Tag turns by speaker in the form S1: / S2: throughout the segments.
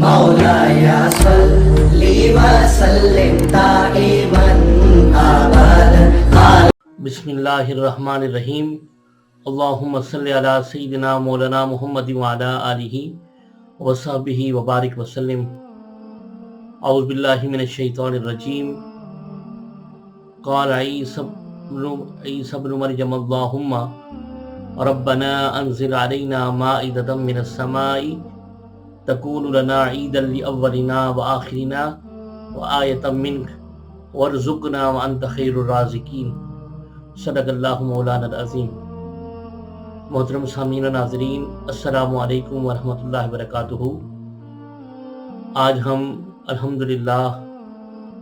S1: مولاي صل وسلم دائما ابدا.
S2: بسم اللہ الرحمن الرحیم. اللہم صلی علی سیدنا مولانا محمد وعلی آلہ وصحبہ وبارک وسلم. اعوذ باللہ من الشیطان الرجیم. قال عیسی ابن مریم اللہم ربنا انزل علینا مائدۃ من السماء تکون لنا عیدا لأولنا وآخرنا وآیۃ منک وارزقنا وانت خیر الرازقین. صدق اللہ مولانا العظیم. محترم سامعین و ناظرین، السلام علیکم ورحمۃ اللہ وبرکاتہ. آج ہم الحمدللہ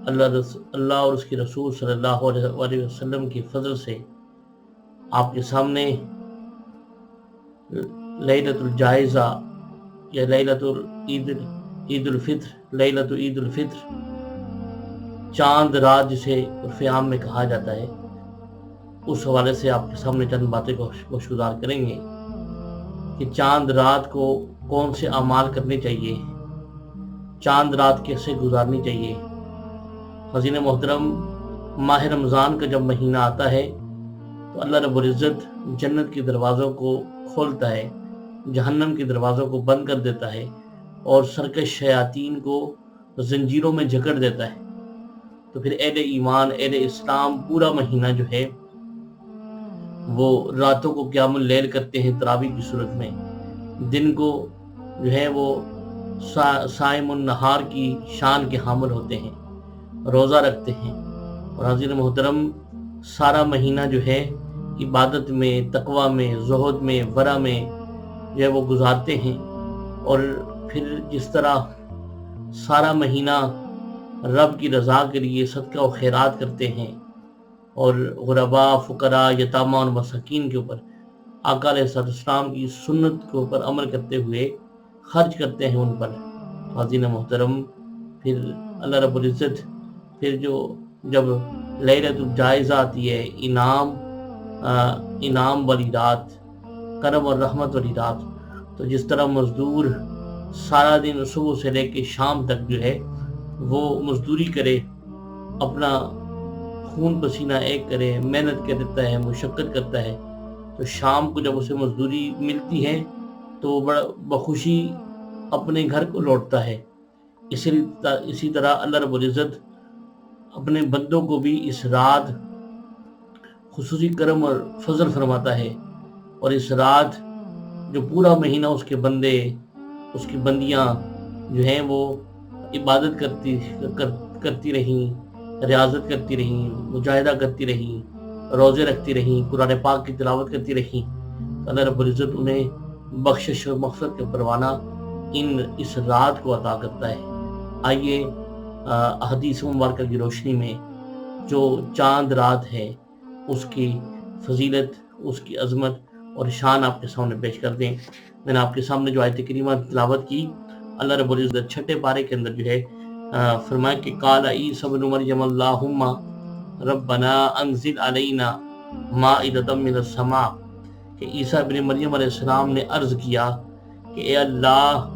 S2: اللہ اور اس کے رسول صلی اللہ علیہ وسلم کی فضل سے آپ کے سامنے لیلۃ الجائزہ یا لیلۃ عید الفطر، لیلۃ عید الفطر، چاند رات جسے عرف عام میں کہا جاتا ہے، اس حوالے سے آپ کے سامنے چند باتیں گوشگزار کریں گے کہ چاند رات کو کون سے اعمال کرنے چاہیے، چاند رات کیسے گزارنی چاہیے. حضرین محترم، ماہ رمضان کا جب مہینہ آتا ہے تو اللہ رب العزت جنت کے دروازوں کو کھولتا ہے، جہنم کے دروازوں کو بند کر دیتا ہے اور سرکش شیاطین کو زنجیروں میں جکڑ دیتا ہے. تو پھر اہل ایمان، اہل اسلام پورا مہینہ جو ہے وہ راتوں کو قیام اللیل کرتے ہیں تراویح کی صورت میں، دن کو جو ہے وہ صائم النہار کی شان کے حامل ہوتے ہیں، روزہ رکھتے ہیں. اور حضرین محترم، سارا مہینہ جو ہے عبادت میں، تقوی میں، زہد میں، ورع میں جو ہے وہ گزارتے ہیں. اور پھر جس طرح سارا مہینہ رب کی رضا کے لیے صدقہ و خیرات کرتے ہیں اور غرباء، فقراء، یتامہ اور مساکین کے اوپر آقا علیہ السلام کی سنت کے اوپر عمل کرتے ہوئے خرچ کرتے ہیں ان پر. حضرین محترم، پھر اللہ رب العزت پھر جب لیلۃ الجائزہ آتی ہے، انعام والی رات، کرم اور رحمت والی رات، تو جس طرح مزدور سارا دن صبح سے لے کے شام تک جو ہے وہ مزدوری کرے، اپنا خون پسینہ ایک کرے، محنت کرتا ہے، مشقت کرتا ہے، تو شام کو جب اسے مزدوری ملتی ہے تو وہ بڑا بخوشی اپنے گھر کو لوٹتا ہے. اسی طرح اللہ رب العزت اپنے بندوں کو بھی اس رات خصوصی کرم اور فضل فرماتا ہے. اور اس رات جو پورا مہینہ اس کے بندے، اس کی بندیاں جو ہیں وہ عبادت کرتی رہیں، ریاضت کرتی رہیں، مجاہدہ کرتی رہیں، روزے رکھتی رہیں، قرآن پاک کی تلاوت کرتی رہیں، تو اللہ رب العزت انہیں بخشش و مغفرت کا پروانہ اس رات کو عطا کرتا ہے. آئیے احادیث مبارکہ کی روشنی میں جو چاند رات ہے اس کی فضیلت، اس کی عظمت اور شان آپ کے سامنے پیش کر دیں. میں نے آپ کے سامنے جو آیت کریمہ تلاوت کی، اللہ رب العزت چھٹے پارے کے اندر جو ہے فرمایا کہ قال عیسی ابن مریم اللہم ربنا انزل علینا مائدۃ من السماء، کہ عیسی ابن مریم علیہ السلام نے عرض کیا کہ اے اللہ،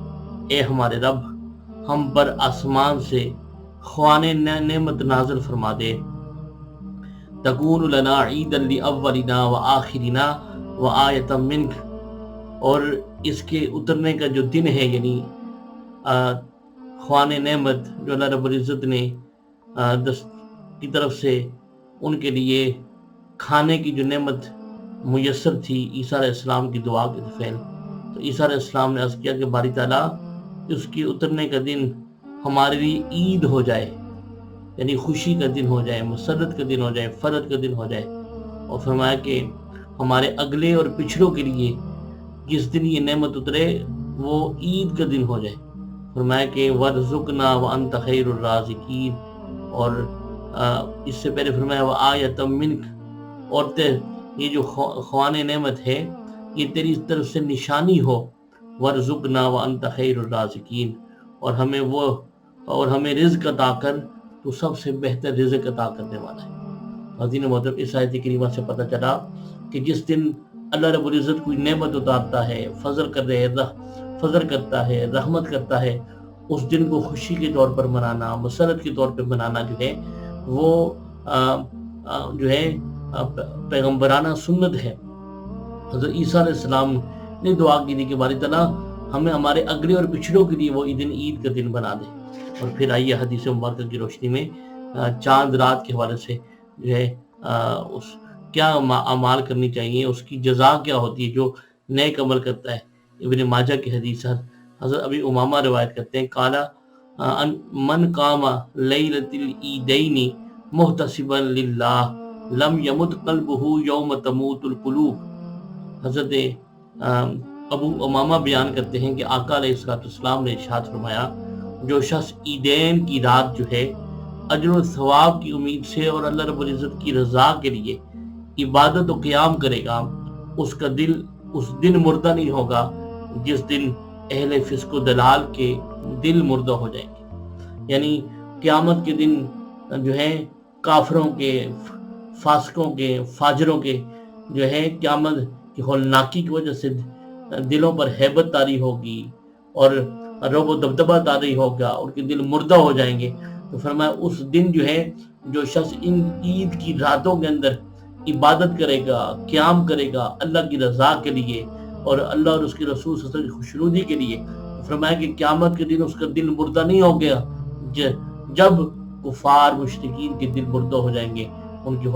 S2: اے ہمارے رب، ہم پر آسمان سے خوان نعمت نازل فرما دے، تکون لنا عیدا لأولنا وآخرنا وآیۃ منک، اور اس کے اترنے کا جو دن ہے، یعنی خوان نعمت جو اللہ رب العزت نے کی طرف سے ان کے لیے کھانے کی جو نعمت میسر تھی عیسیٰ علیہ السلام کی دعا کے فعل، تو عیسیٰ علیہ السلام نے عرض کیا کہ باری تعالیٰ اس کے اترنے کا دن ہمارے لیے عید ہو جائے، یعنی خوشی کا دن ہو جائے، مسرت کا دن ہو جائے، فرحت کا دن ہو جائے. اور فرمایا کہ ہمارے اگلے اور پچھڑوں کے لیے جس دن یہ نعمت اترے وہ عید کا دن ہو جائے. فرمایا کہ وَارْزُقْنَا وَأَنْتَ خَيْرُ الرَّازِقِينَ، اور اس سے پہلے فرمایا وَآیَةً مِّنْکَ، اور یہ جو خوان نعمت ہے یہ تیری طرف سے نشانی ہو، وَارْزُقْنَا وَأَنْتَ خَيْرُ الرَّازِقِينَ، اور ہمیں رزق عطا کر، تو سب سے بہتر رزق عطا کرنے والا ہے. حضرین محترم، اس آیت کریمہ سے پتہ چلا کہ جس دن اللہ رب العزت کوئی نعمت اتارتا ہے، فضل کرتا ہے، رحمت کرتا ہے، اس دن کو خوشی کے طور پر منانا، مسرت کے طور پر منانا جو ہے وہ جو ہے پیغمبرانہ سنت ہے۔ حضرت عیسیٰ علیہ السلام نے دعا کی تھی کہ باری تعالیٰ ہمیں ہمارے اگلے اور پچھڑوں کے لیے وہ عید کا دن بنا دے۔ اور پھر آئیے حدیث مبارکہ کی روشنی میں چاند رات کے حوالے سے جو ہے اس کیا اعمال کرنی چاہیے، اس کی جزا کیا ہوتی ہے جو نیک عمل کرتا ہے۔ ابن ماجہ کی حدیث حضرت ابی امامہ روایت کرتے ہیں، قالا من قام لیلۃ العیدین محتسبا للہ لم یمت قلبہ یوم تموت القلوب۔ حضرت ابو امامہ بیان کرتے ہیں کہ آقا علیہ السلام نے ارشاد فرمایا، جو شخص عیدین کی رات جو ہے اجر و ثواب کی امید سے اور اللہ رب العزت کی رضا کے لیے عبادت و قیام کرے گا، اس کا دل اس دن مردہ نہیں ہوگا جس دن اہل فسق و دلال کے دل مردہ ہو جائیں گے۔ یعنی قیامت کے دن جو ہے کافروں کے، فاسقوں کے، فاجروں کے جو ہے قیامت کی ہولناکی کی وجہ سے دلوں پر ہیبت طاری ہوگی اور رعب و دبدبہ طاری ہوگا، ان کے دل مردہ ہو جائیں گے۔ تو فرمایا اس دن جو ہے جو شخص ان عید کی راتوں کے اندر عبادت کرے گا، قیام کرے گا اللہ کی رضا کے لیے اور اللہ اور اس کے رسول صلی اللہ علیہ وسلم کی خوشنودی کے لیے، تو فرمایا کہ قیامت کے دن اس کا دل مردہ نہیں ہو گیا جب کفار مشرکین کے دل مردہ ہو جائیں گے، ان کی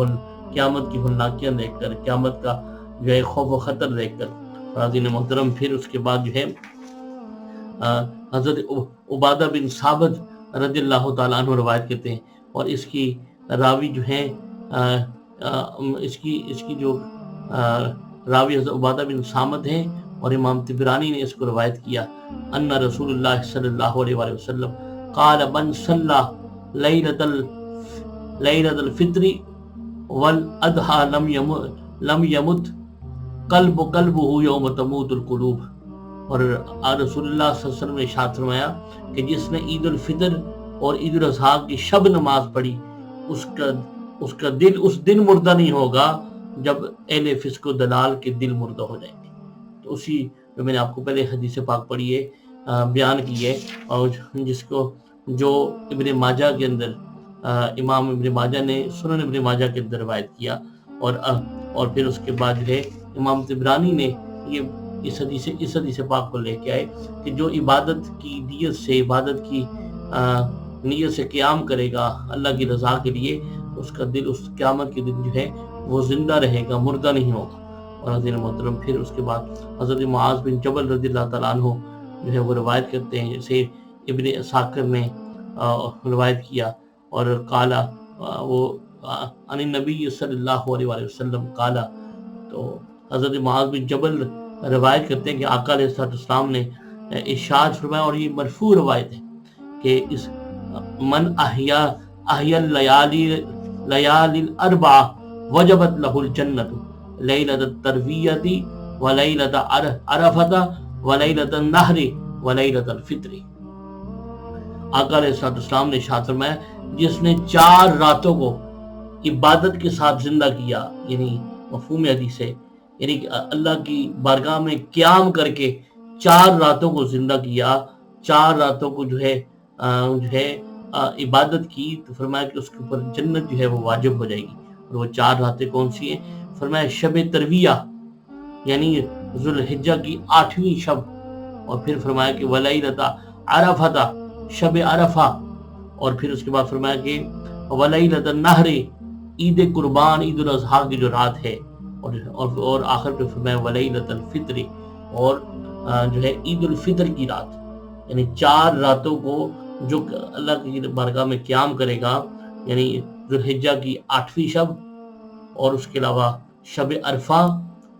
S2: قیامت کی ہولناکیاں دیکھ کر، قیامت کا جو ہے خوف و خطر دیکھ کر۔ حاضرین محترم، پھر اس کے بعد جو ہے حضرت عبادہ بن ثابت رضی اللہ تعالیٰ عنہ روایت کرتے ہیں، اور اس کی راوی جو ہے اس کی جو راوی حضرت عبادہ بن صامت ہیں، اور امام طبرانی نے اس کو روایت کیا، ان رسول اللہ صلی اللہ علیہ وآلہ وسلم قال من صلی لیلۃ الفطر والاضحى لم یمت قلبہ یوم تموت القلوب۔ اور رسول اللہ صلی اللہ علیہ وسلم نے ارشاد فرمایا کہ جس نے عید الفطر اور عید الاضحیٰ کی شب نماز پڑھی، اس کا دل اس دن مردہ نہیں ہوگا جب اہل فسق و دلال کے دل مردہ ہو جائیں گے۔ تو اسی جو میں نے آپ کو پہلے حدیث پاک پڑھی ہے، بیان کی ہے، اور جس کو جو ابن ماجہ کے اندر امام ابن ماجہ نے سنن ابن ماجہ کے اندر روایت کیا، اور پھر اس کے بعد جو ہے امام طبرانی نے یہ اس حدیث پاک کو لے کے آئے کہ جو عبادت کی نیت سے، عبادت کی نیت سے قیام کرے گا اللہ کی رضا کے لیے، اس کا دل اس قیامت کے دن جو ہے وہ زندہ رہے گا، مردہ نہیں ہوگا۔ اور حضرت محترم، پھر اس کے بعد حضرت معاذ بن جبل رضی اللہ تعالیٰ عنہ جو ہے وہ روایت کرتے ہیں، جیسے ابن اساکر نے روایت کیا، اور قالا وہ عن النبی صلی اللہ علیہ وآلہ وسلم قالا، تو حضرت معاذ بن جبل روایت کرتے ہیں کہ آقا علیہ السلام نے ارشاد فرمایا، اور یہ مرفوع روایت ہے کہ اس من احیا اللیالی الاربع وجبت لہ الجنت لیلۃ الترویۃ ولیلۃ عرفۃ ولیلۃ النحر ولیلۃ الفطر۔ آقا علیہ السلام نے ارشاد فرمایا، جس نے 4 راتوں کو عبادت کے ساتھ زندہ کیا، یعنی مفہوم حدیث ہے، یعنی کہ اللہ کی بارگاہ میں قیام کر کے 4 راتوں کو زندہ کیا، 4 راتوں کو جو ہے عبادت کی، تو فرمایا کہ اس کے اوپر جنت جو ہے وہ واجب ہو جائے گی۔ اور وہ 4 راتیں کون سی ہیں؟ فرمایا شب ترویہ، یعنی ذوالحجہ کی 8ویں شب، اور پھر فرمایا کہ ولیلۃ عرفۃ، شب عرفہ، اور پھر اس کے بعد فرمایا کہ ولیلۃ النحر، عید قربان، عید الاضحیٰ کی جو رات ہے، اور آخر پہ فرمایا ولیلۃ الفطر، اور جو ہے عید الفطر کی رات۔ یعنی 4 راتوں کو جو اللہ کی بارگاہ میں قیام کرے گا، یعنی ذوالحجہ کی 8ویں شب، اور اس کے علاوہ شب عرفہ،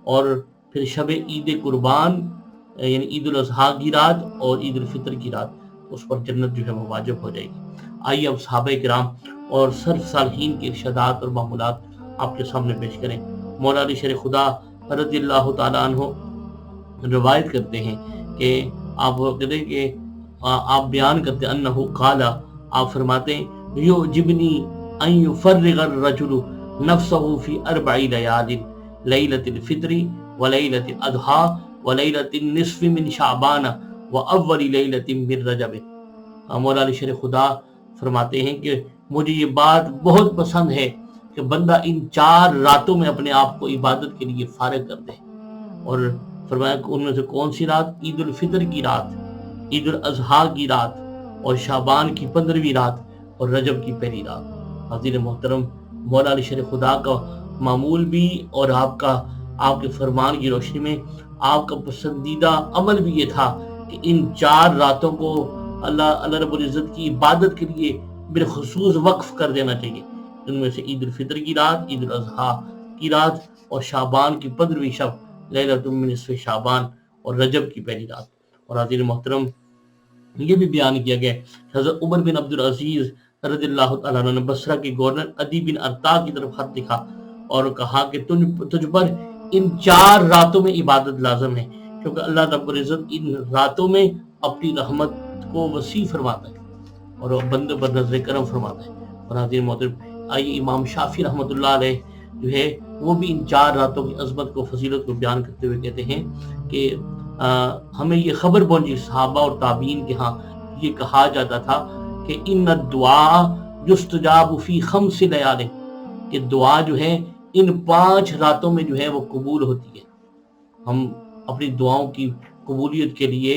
S2: اور پھر شب عید قربان یعنی عید الاضحیٰ کی رات، اور عید الفطر کی رات، اس پر جنت جو ہے وہ واجب ہو جائے گی۔ آئیے اب صحابہ کرام اور سلف صالحین کے ارشادات اور معمولات آپ کے سامنے پیش کریں۔ مولا علی شیر خدا رضی اللہ تعالیٰ عنہ روایت کرتے ہیں کہ آپ کہتے ہیں کہ آپ بیان کرتے ہیں انہو قالا، آپ فرماتے ہیں یعجبنی ان یفرغ الرجل نفسہ فی 4 لیال، لیلۃ الفطر ولیلۃ الاضحیٰ ولیلۃ النصف من شعبان واول لیلۃ من رجب۔ مولا علی شیر خدا فرماتے ہیں کہ مجھے یہ بات بہت پسند ہے کہ بندہ ان 4 راتوں میں اپنے آپ کو عبادت کے لیے فارغ کر دے. اور فرمایا کہ ان میں سے کون سی رات؟ عید الفطر کی رات، عید الاضحیٰ کی رات، اور شعبان کی 15ویں رات، اور رجب کی پہلی رات. حاضرین محترم، مولا علی شیر خدا کا معمول بھی اور آپ کے فرمان کی روشنی میں آپ کا پسندیدہ عمل بھی یہ تھا کہ ان 4 راتوں کو اللہ رب العزت کی عبادت کے لیے بالخصوص وقف کر دینا چاہیے. ان میں سے عید الفطر کی رات، عید الاضحیٰ کی رات، اور شعبان کی 15ویں شب لیلۃ من نصف شعبان، اور رجب کی پہلی رات. اور حاضرین محترم، یہ بھی بیان کیا گیا حضرت عمر بن عبد العزیز رضی اللہ تعالیٰ عنہ نے بصرہ کے گورنر عدی بن ارطا کی طرف خط لکھا اور کہا کہ تجھ پر ان 4 راتوں میں عبادت لازم ہے، کیونکہ اللہ رب العزت ان راتوں میں اپنی رحمت کو وسیع فرماتا ہے اور بندے پر نظر کرم فرماتا ہے. اور حاضرین محترم، آئیے امام شافعی رحمۃ اللہ علیہ جو ہے وہ بھی ان 4 راتوں کی عظمت کو، فضیلت کو بیان کرتے ہوئے کہتے ہیں کہ ہمیں یہ خبر پہنچی صحابہ اور تابعین کے ہاں یہ کہا جاتا تھا کہ ان الدعاء یستجاب فی 5 لیال، کہ دعا جو ہے ان 5 راتوں میں جو ہے وہ قبول ہوتی ہے. ہم اپنی دعاؤں کی قبولیت کے لیے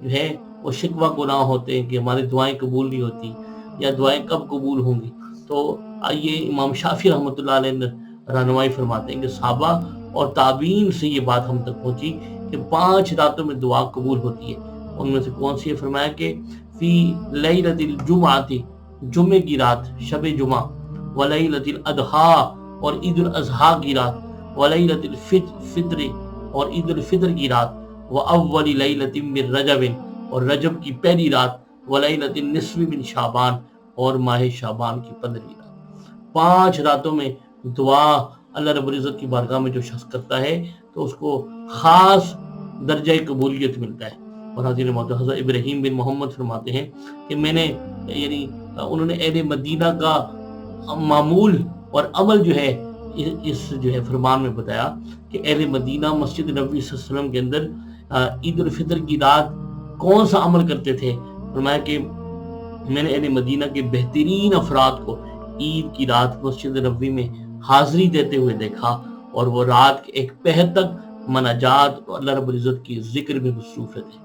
S2: جو ہے وہ شکوہ گناہ ہوتے ہیں کہ ہماری دعائیں قبول نہیں ہوتی یا دعائیں کب قبول ہوں گی. تو آئیے امام شافعی رحمۃ اللہ علیہ رہنمائی فرماتے ہیں کہ صحابہ اور تابعین سے یہ بات ہم تک پہنچی کہ 5 راتوں میں دعا قبول ہوتی ہے. ان میں سے کون سی ہے؟ فرمایا کہ فی لیلۃ الجمعۃ، جمعے کی رات، شب جمعہ، ولیلۃ الاضحیٰ، اور عید الاضحیٰ کی رات، ولیلۃ الفطر، اور عید الفطر کی رات، واول لیلۃ من رجب، اور رجب کی پہلی رات، ولیلۃ النصف من شعبان، اور ماہ شعبان کی 15ویں رات. 5 راتوں میں دعا اللہ رب العزت کی بارگاہ میں جو شخص کرتا ہے تو اس کو خاص درجہ قبولیت ملتا ہے. اور حضرت محترم حضرت ابراہیم بن محمد فرماتے ہیں کہ میں نے انہوں نے اہل مدینہ کا معمول اور عمل جو ہے اس جو ہے فرمان میں بتایا کہ اہل مدینہ مسجد نبوی صلی اللہ علیہ وسلم کے اندر عید الفطر کی رات کون سا عمل کرتے تھے. فرمایا کہ میں نے اہل مدینہ کے بہترین افراد کو عید کی رات مسجد نبوی میں حاضری دیتے ہوئے دیکھا، اور وہ رات کے 1 پہر تک مناجات اور اللہ رب العزت کی ذکر میں مصروف تھے.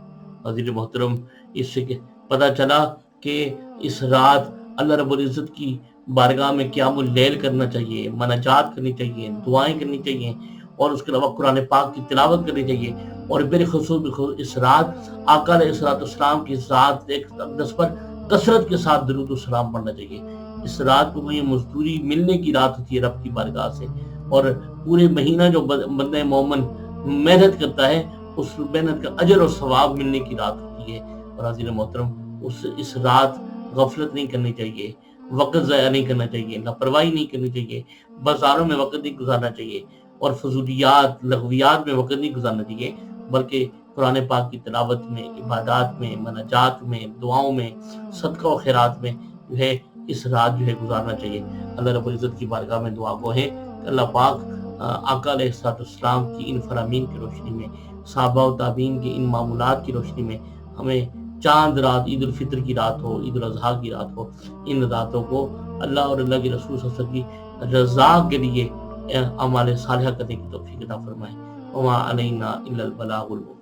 S2: حضرت محترم، اس سے پتہ چلا کہ اس رات اللہ رب العزت کی بارگاہ میں قیام اللیل کرنا چاہیے، مناجات کرنی چاہیے، دعائیں کرنی چاہیے، اور اس کے علاوہ قرآن پاک کی تلاوت کرنی چاہیے، اور بالخصوص اس رات آقا علیہ السلام کی ذات اقدس پر کثرت کے ساتھ درود و سلام پڑھنا چاہیے. اس رات کو یہ مزدوری ملنے کی رات ہوتی ہے رب کی بارگاہ سے، اور پورے مہینہ جو بندہ مومن محنت کرتا ہے اس محنت کا اجر اور ثواب ملنے کی رات ہوتی ہے. اور حضرت محترم، اس رات غفلت نہیں کرنی چاہیے، وقت ضائع نہیں کرنا چاہیے، لاپرواہی نہیں کرنی چاہیے، بازاروں میں وقت نہیں گزارنا چاہیے، اور فضولیات لغویات میں وقت نہیں گزارنا چاہیے، بلکہ قرآن پاک کی تلاوت میں، عبادات میں، مناجات میں، دعاؤں میں، صدقہ و خیرات میں جو ہے اس رات جو ہے گزارنا چاہیے. اللہ رب العزت کی بارگاہ میں دعا گو ہے کہ اللہ پاک آقا علیہ السلام کی ان فرامین کی روشنی میں، صحابہ و تابعین کی ان معمولات کی روشنی میں ہمیں چاند رات، عید الفطر کی رات ہو، عید الاضحیٰ کی رات ہو، ان راتوں کو اللہ اور اللہ کے رسول صلی اللہ علیہ وسلم کی رضا کے لیے اعمال صالحہ کرنے کی توفیق عطا فرمائے. وما علینا الا البلاغ المبین.